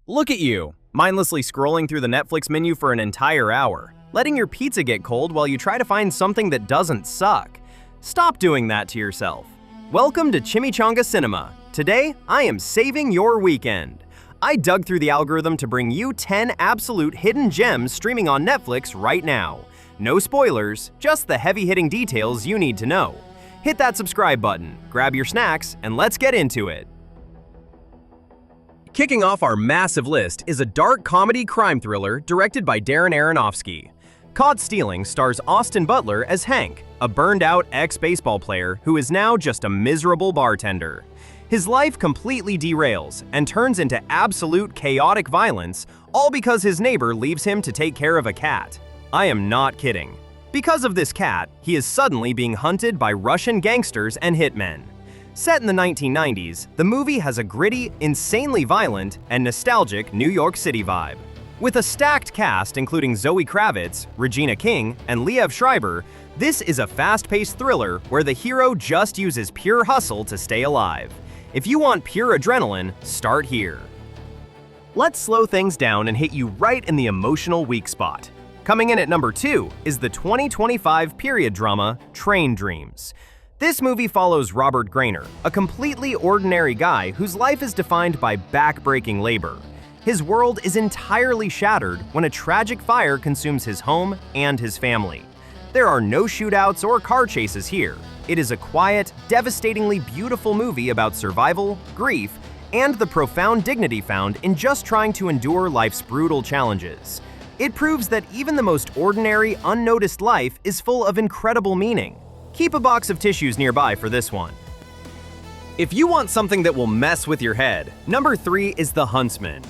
Look at you, mindlessly scrolling through the Netflix menu for an entire hour, letting your pizza get cold while you try to find something that doesn't suck. Stop doing that to yourself. Welcome to Chimichanga Cinema. Today, I am saving your weekend. I dug through the algorithm to bring you 10 absolute hidden gems streaming on Netflix right now. No spoilers, just the heavy-hitting details you need to know. Hit that subscribe button, grab your snacks, and let's get into it. Kicking off our massive list is a dark comedy crime thriller directed by Darren Aronofsky. Caught Stealing stars Austin Butler as Hank, a burned-out ex-baseball player who is now just a miserable bartender. His life completely derails and turns into absolute chaotic violence, all because his neighbor leaves him to take care of a cat. I am not kidding. Because of this cat, he is suddenly being hunted by Russian gangsters and hitmen. Set in the 1990s, the movie has a gritty, insanely violent, and nostalgic New York City vibe. With a stacked cast including Zoe Kravitz, Regina King, and Liev Schreiber, this is a fast-paced thriller where the hero just uses pure hustle to stay alive. If you want pure adrenaline, start here. Let's slow things down and hit you right in the emotional weak spot. Coming in at number 2 is the 2025 period drama Train Dreams. This movie follows Robert Grainer, a completely ordinary guy whose life is defined by back-breaking labor. His world is entirely shattered when a tragic fire consumes his home and his family. There are no shootouts or car chases here. It is a quiet, devastatingly beautiful movie about survival, grief, and the profound dignity found in just trying to endure life's brutal challenges. It proves that even the most ordinary, unnoticed life is full of incredible meaning. Keep a box of tissues nearby for this one. If you want something that will mess with your head, number 3 is The Huntsman.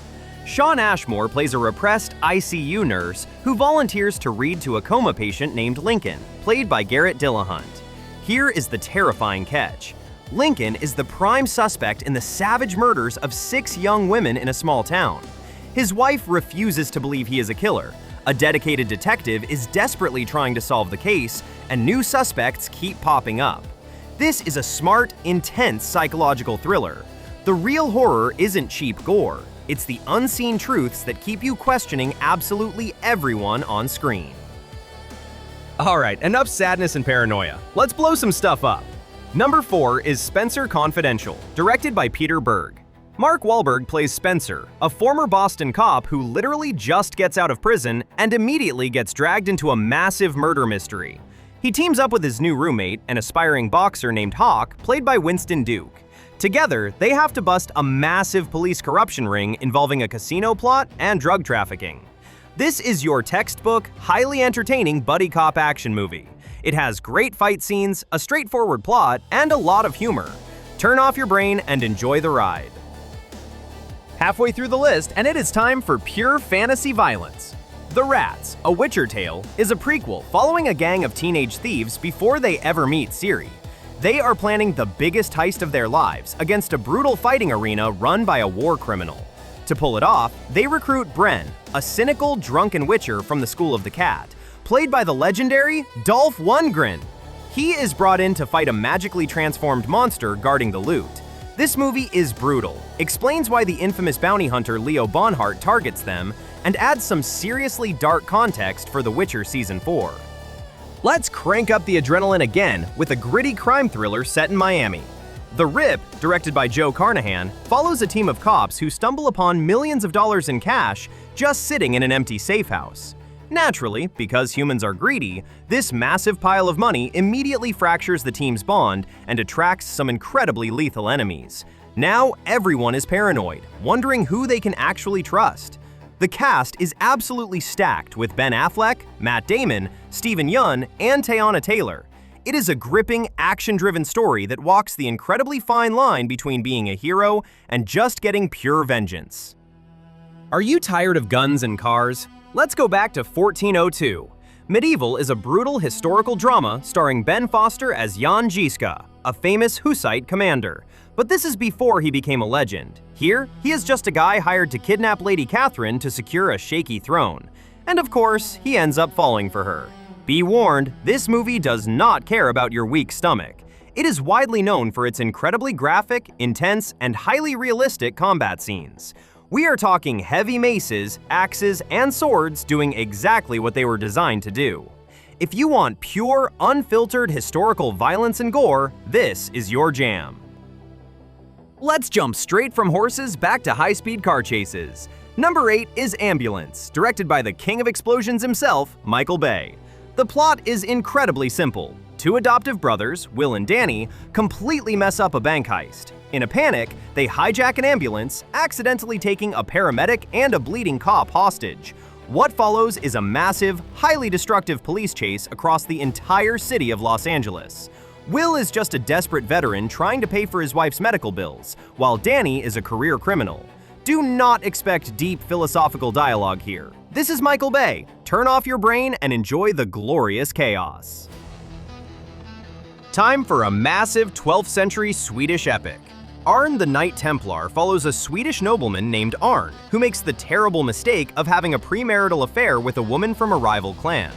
Shawn Ashmore plays a repressed ICU nurse who volunteers to read to a coma patient named Lincoln, played by Garrett Dillahunt. Here is the terrifying catch. Lincoln is the prime suspect in the savage murders of 6 young women in a small town. His wife refuses to believe he is a killer. A dedicated detective is desperately trying to solve the case, and new suspects keep popping up. This is a smart, intense psychological thriller. The real horror isn't cheap gore. It's the unseen truths that keep you questioning absolutely everyone on screen. Alright, enough sadness and paranoia. Let's blow some stuff up. Number 4 is Spenser Confidential, directed by Peter Berg. Mark Wahlberg plays Spencer, a former Boston cop who literally just gets out of prison and immediately gets dragged into a massive murder mystery. He teams up with his new roommate, an aspiring boxer named Hawk, played by Winston Duke. Together, they have to bust a massive police corruption ring involving a casino plot and drug trafficking. This is your textbook, highly entertaining buddy cop action movie. It has great fight scenes, a straightforward plot, and a lot of humor. Turn off your brain and enjoy the ride. Halfway through the list, and it is time for pure fantasy violence. The Rats, A Witcher Tale, is a prequel following a gang of teenage thieves before they ever meet Ciri. They are planning the biggest heist of their lives against a brutal fighting arena run by a war criminal. To pull it off, they recruit Bren, a cynical, drunken witcher from the School of the Cat, played by the legendary Dolph Lundgren. He is brought in to fight a magically transformed monster guarding the loot. This movie is brutal, explains why the infamous bounty hunter Leo Bonhart targets them, and adds some seriously dark context for The Witcher Season 4. Let's crank up the adrenaline again with a gritty crime thriller set in Miami. The Rip, directed by Joe Carnahan, follows a team of cops who stumble upon millions of dollars in cash just sitting in an empty safe house. Naturally, because humans are greedy, this massive pile of money immediately fractures the team's bond and attracts some incredibly lethal enemies. Now everyone is paranoid, wondering who they can actually trust. The cast is absolutely stacked with Ben Affleck, Matt Damon, Steven Yeun, and Teyana Taylor. It is a gripping, action-driven story that walks the incredibly fine line between being a hero and just getting pure vengeance. Are you tired of guns and cars? Let's go back to 1402. Medieval is a brutal historical drama starring Ben Foster as Jan Žižka, a famous Hussite commander. But this is before he became a legend. Here, he is just a guy hired to kidnap Lady Catherine to secure a shaky throne. And of course, he ends up falling for her. Be warned, this movie does not care about your weak stomach. It is widely known for its incredibly graphic, intense, and highly realistic combat scenes. We are talking heavy maces, axes, and swords doing exactly what they were designed to do. If you want pure, unfiltered historical violence and gore, this is your jam. Let's jump straight from horses back to high-speed car chases. Number 8 is Ambulance, directed by the king of explosions himself, Michael Bay. The plot is incredibly simple. Two adoptive brothers, Will and Danny, completely mess up a bank heist. In a panic, they hijack an ambulance, accidentally taking a paramedic and a bleeding cop hostage. What follows is a massive, highly destructive police chase across the entire city of Los Angeles. Will is just a desperate veteran trying to pay for his wife's medical bills, while Danny is a career criminal. Do not expect deep philosophical dialogue here. This is Michael Bay. Turn off your brain and enjoy the glorious chaos. Time for a massive 12th century Swedish epic. Arn the Knight Templar follows a Swedish nobleman named Arn, who makes the terrible mistake of having a premarital affair with a woman from a rival clan.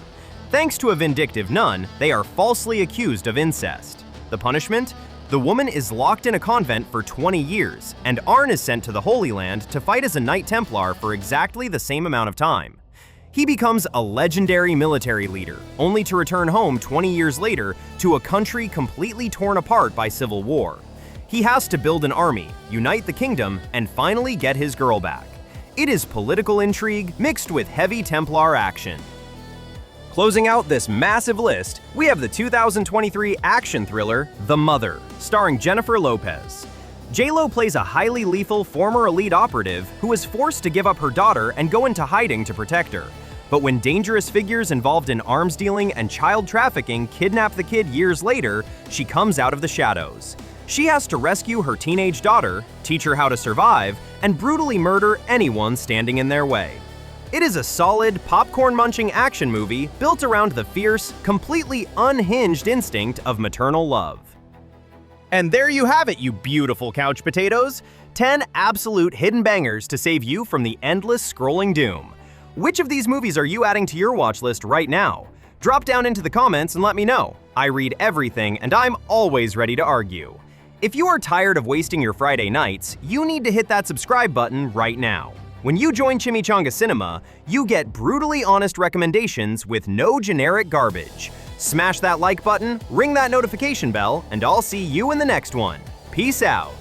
Thanks to a vindictive nun, they are falsely accused of incest. The punishment? The woman is locked in a convent for 20 years, and Arn is sent to the Holy Land to fight as a Knight Templar for exactly the same amount of time. He becomes a legendary military leader, only to return home 20 years later to a country completely torn apart by civil war. He has to build an army, unite the kingdom, and finally get his girl back. It is political intrigue mixed with heavy Templar action. Closing out this massive list, we have the 2023 action thriller, The Mother, starring Jennifer Lopez. J-Lo plays a highly lethal former elite operative who is forced to give up her daughter and go into hiding to protect her. But when dangerous figures involved in arms dealing and child trafficking kidnap the kid years later, she comes out of the shadows. She has to rescue her teenage daughter, teach her how to survive, and brutally murder anyone standing in their way. It is a solid, popcorn-munching action movie built around the fierce, completely unhinged instinct of maternal love. And there you have it, you beautiful couch potatoes! 10 absolute hidden bangers to save you from the endless scrolling doom. Which of these movies are you adding to your watch list right now? Drop down into the comments and let me know. I read everything and I'm always ready to argue. If you are tired of wasting your Friday nights, you need to hit that subscribe button right now. When you join Chimichanga Cinema, you get brutally honest recommendations with no generic garbage. Smash that like button, ring that notification bell, and I'll see you in the next one. Peace out.